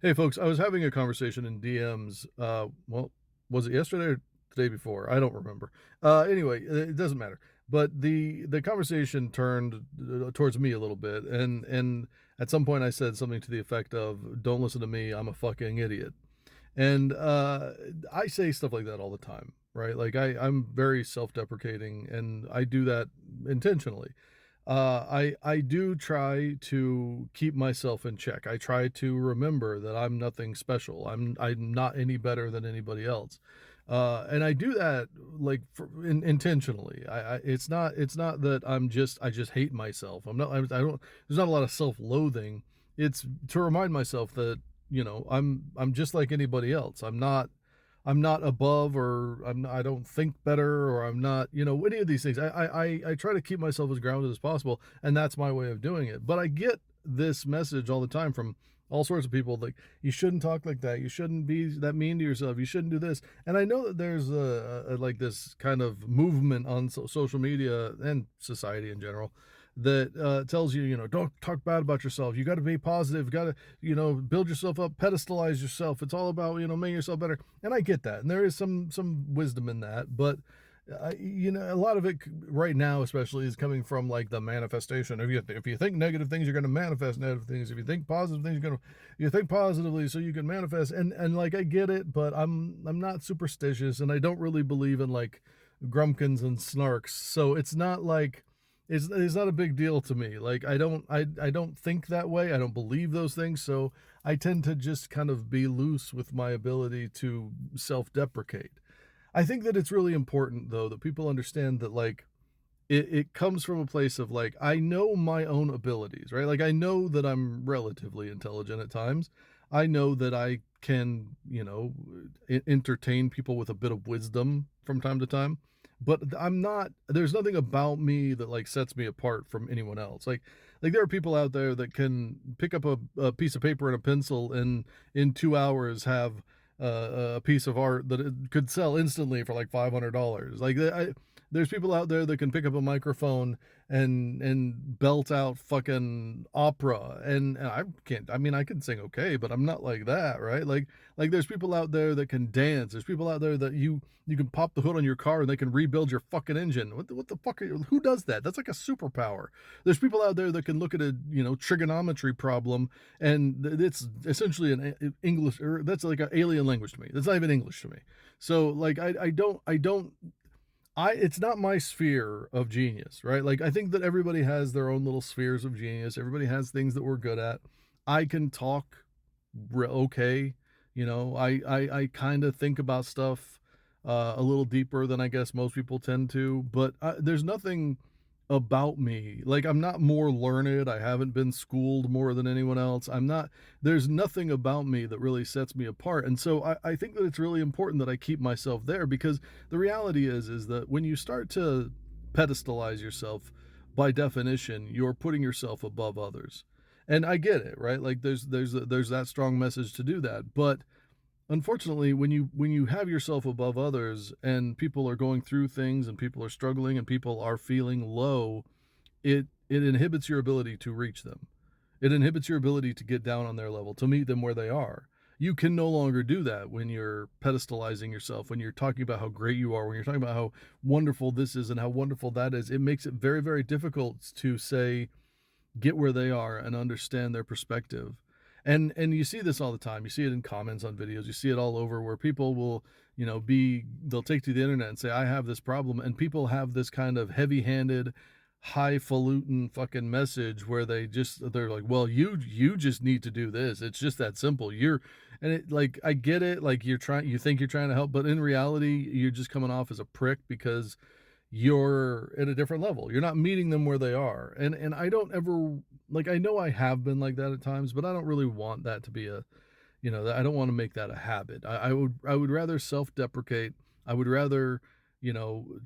Hey folks, I was having a conversation in DMs. Was it yesterday or the day before? I don't remember. Anyway, it doesn't matter. But the conversation turned towards me a little bit, and at some point I said something to the effect of, "Don't listen to me. I'm a fucking idiot." And I say stuff like that all the time, right? Like I'm very self-deprecating, and I do that intentionally. I do try to keep myself in check. I try to remember that I'm nothing special. I'm not any better than anybody else. And I do that like intentionally. It's not that I just hate myself. I don't. There's not a lot of self-loathing. It's to remind myself that I'm just like anybody else. I'm not above, or I don't think better, or I'm not, any of these things. I try to keep myself as grounded as possible, and that's my way of doing it. But I get this message all the time from all sorts of people, like, you shouldn't talk like that, you shouldn't be that mean to yourself, you shouldn't do this. And I know that there's like this kind of movement on social media and society in general that tells you, don't talk bad about yourself, you got to be positive, got to, build yourself up, pedestalize yourself, it's all about, making yourself better. And I get that, and there is some wisdom in that, but a lot of it right now, especially, is coming from like the manifestation. If you think negative things, you're going to manifest negative things. If you think positive things, you think positively, so you can manifest. And like I get it, but I'm not superstitious, and I don't really believe in like grumpkins and snarks. So it's not like it's not a big deal to me. Like I don't think that way. I don't believe those things. So I tend to just kind of be loose with my ability to self-deprecate. I think that it's really important though that people understand that, like, it comes from a place of like, I know my own abilities, right? Like I know that I'm relatively intelligent at times. I know that I can, entertain people with a bit of wisdom from time to time. But I'm not there's nothing about me that like sets me apart from anyone else. Like there are people out there that can pick up a piece of paper and a pencil and in 2 hours have a piece of art that it could sell instantly for like $500. Like there's people out there that can pick up a microphone and belt out fucking opera, and I can't. I mean, I can sing okay, but I'm not like that, right? Like there's people out there that can dance. There's people out there that you can pop the hood on your car and they can rebuild your fucking engine. What the fuck who does that? That's like a superpower. There's people out there that can look at a, trigonometry problem, and it's essentially an English, or that's like an alien language to me. That's not even English to me. So like I don't it's not my sphere of genius, right? Like I think that everybody has their own little spheres of genius. Everybody has things that we're good at. I can talk okay, I kind of think about stuff a little deeper than I guess most people tend to, but there's nothing about me. Like I'm not more learned. I haven't been schooled more than anyone else. I'm not There's nothing about me that really sets me apart. And so I think that it's really important that I keep myself there, because the reality is that when you start to pedestalize yourself, by definition, you're putting yourself above others. And I get it, right? Like there's that strong message to do that. But unfortunately, when you have yourself above others and people are going through things and people are struggling and people are feeling low, it inhibits your ability to reach them. It inhibits your ability to get down on their level, to meet them where they are. You can no longer do that when you're pedestalizing yourself, when you're talking about how great you are, when you're talking about how wonderful this is and how wonderful that is. It makes it very, very difficult to say, get where they are and understand their perspective. And you see this all the time. You see it in comments on videos. You see it all over, where people will, they'll take to the internet and say, I have this problem. And people have this kind of heavy-handed, highfalutin fucking message where they're like, well, you just need to do this. It's just that simple. And it, like, I get it. Like you think you're trying to help, but in reality, you're just coming off as a prick because you're at a different level. You're not meeting them where they are. And I don't ever, like, I know I have been like that at times, but I don't really want that to be I don't want to make that a habit. I would rather self-deprecate. I would rather,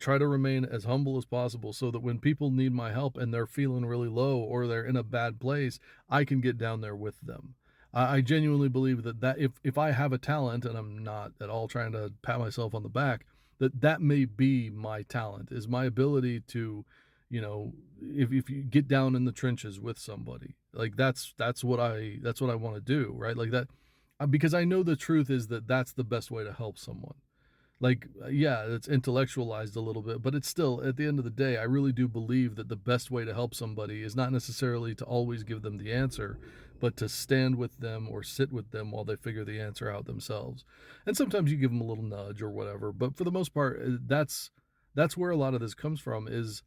try to remain as humble as possible so that when people need my help and they're feeling really low or they're in a bad place, I can get down there with them. I genuinely believe that if I have a talent, and I'm not at all trying to pat myself on the back, that may be my talent, is my ability to, if you get down in the trenches with somebody, like that's what I want to do, right? Like that. because I know the truth is that that's the best way to help someone. Like, yeah, it's intellectualized a little bit, but it's still, at the end of the day, I really do believe that the best way to help somebody is not necessarily to always give them the answer, but to stand with them or sit with them while they figure the answer out themselves. And sometimes you give them a little nudge or whatever, but for the most part, that's where a lot of this comes from. Is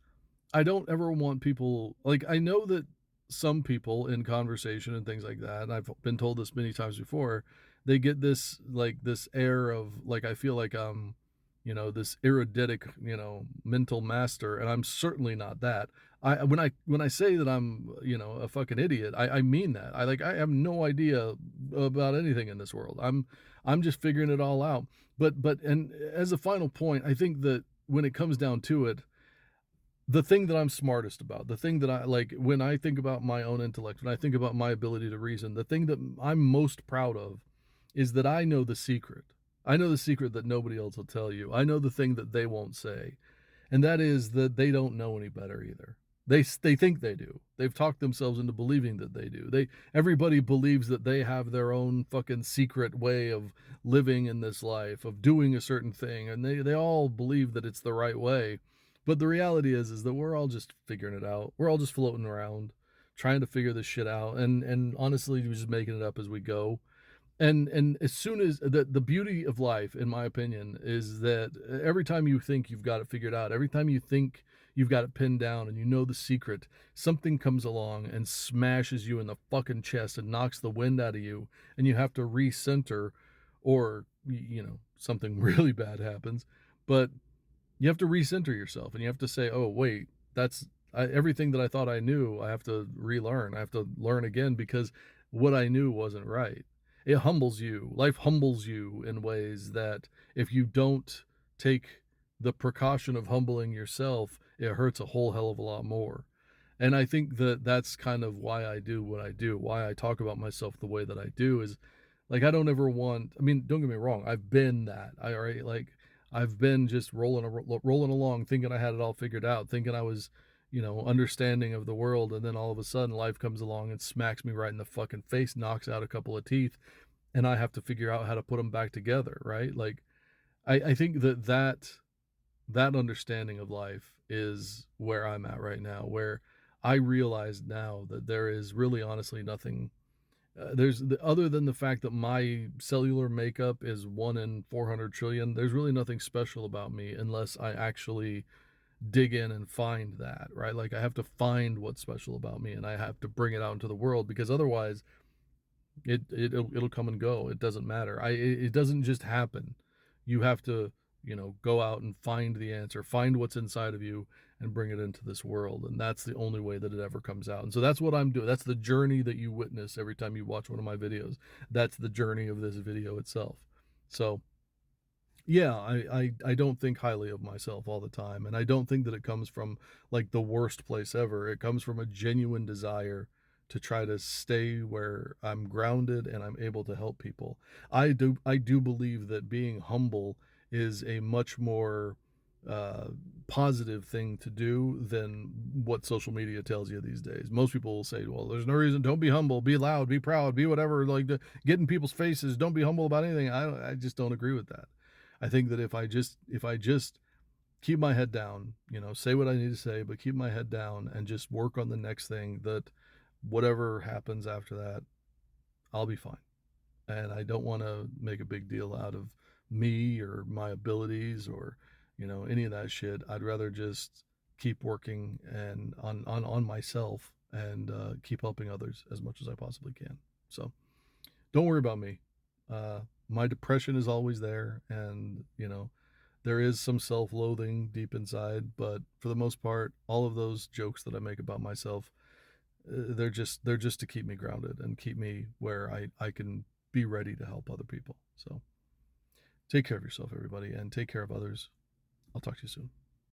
I don't ever want people, like, I know that some people in conversation and things like that, and I've been told this many times before, they get this, like, this air of, like, I feel like this eruditic, mental master, and I'm certainly not that. When I say that I'm, a fucking idiot, I mean that. I have no idea about anything in this world. I'm just figuring it all out. But and as a final point, I think that when it comes down to it, the thing that I'm smartest about, the thing that I like when I think about my own intellect, when I think about my ability to reason, the thing that I'm most proud of is that I know the secret. I know the secret that nobody else will tell you. I know the thing that they won't say. And that is that they don't know any better either. They think they do. They've talked themselves into believing that they do. Everybody believes that they have their own fucking secret way of living in this life, of doing a certain thing, and they all believe that it's the right way. But the reality is that we're all just figuring it out. We're all just floating around, trying to figure this shit out, and honestly, we're just making it up as we go. And as soon as the beauty of life, in my opinion, is that every time you think you've got it figured out, every time you think you've got it pinned down and you know the secret, something comes along and smashes you in the fucking chest and knocks the wind out of you, and you have to recenter, or something really bad happens. But you have to recenter yourself, and you have to say, oh wait, everything that I thought I knew, I have to relearn. I have to learn again, because what I knew wasn't right. It humbles you. Life humbles you in ways that, if you don't take the precaution of humbling yourself, it hurts a whole hell of a lot more. And I think that that's kind of why I do what I do, why I talk about myself the way that I do, is like, I don't ever want, I mean, don't get me wrong, I've been that. I already, like, I've been just rolling along, thinking I had it all figured out, thinking I was, understanding of the world, and then all of a sudden life comes along and smacks me right in the fucking face, knocks out a couple of teeth, and I have to figure out how to put them back together, right? Like, I think that understanding of life is where I'm at right now, where I realize now that there is really honestly nothing, other than the fact that my cellular makeup is 1 in 400 trillion. There's really nothing special about me unless I actually dig in and find that, right? Like, I have to find what's special about me, and I have to bring it out into the world, because otherwise it'll come and go. It doesn't matter. It doesn't just happen. You have to, go out and find the answer, find what's inside of you, and bring it into this world. And that's the only way that it ever comes out. And so that's what I'm doing. That's the journey that you witness every time you watch one of my videos. That's the journey of this video itself. So yeah, I don't think highly of myself all the time, and I don't think that it comes from, like, the worst place ever. It comes from a genuine desire to try to stay where I'm grounded and I'm able to help people. I do believe that being humble is a much more uh, positive thing to do than what social media tells you these days. Most people will say, "Well, there's no reason. Don't be humble. Be loud. Be proud. Be whatever." Like, get in people's faces. Don't be humble about anything. I just don't agree with that. I think that if I just keep my head down, say what I need to say, but keep my head down and just work on the next thing, that whatever happens after that, I'll be fine. And I don't want to make a big deal out of me or my abilities, or any of that shit. I'd rather just keep working and on myself, and keep helping others as much as I possibly can. So don't worry about me. My depression is always there, and there is some self-loathing deep inside, but for the most part, all of those jokes that I make about myself, they're just to keep me grounded and keep me where I can be ready to help other people. So take care of yourself, everybody, and take care of others. I'll talk to you soon.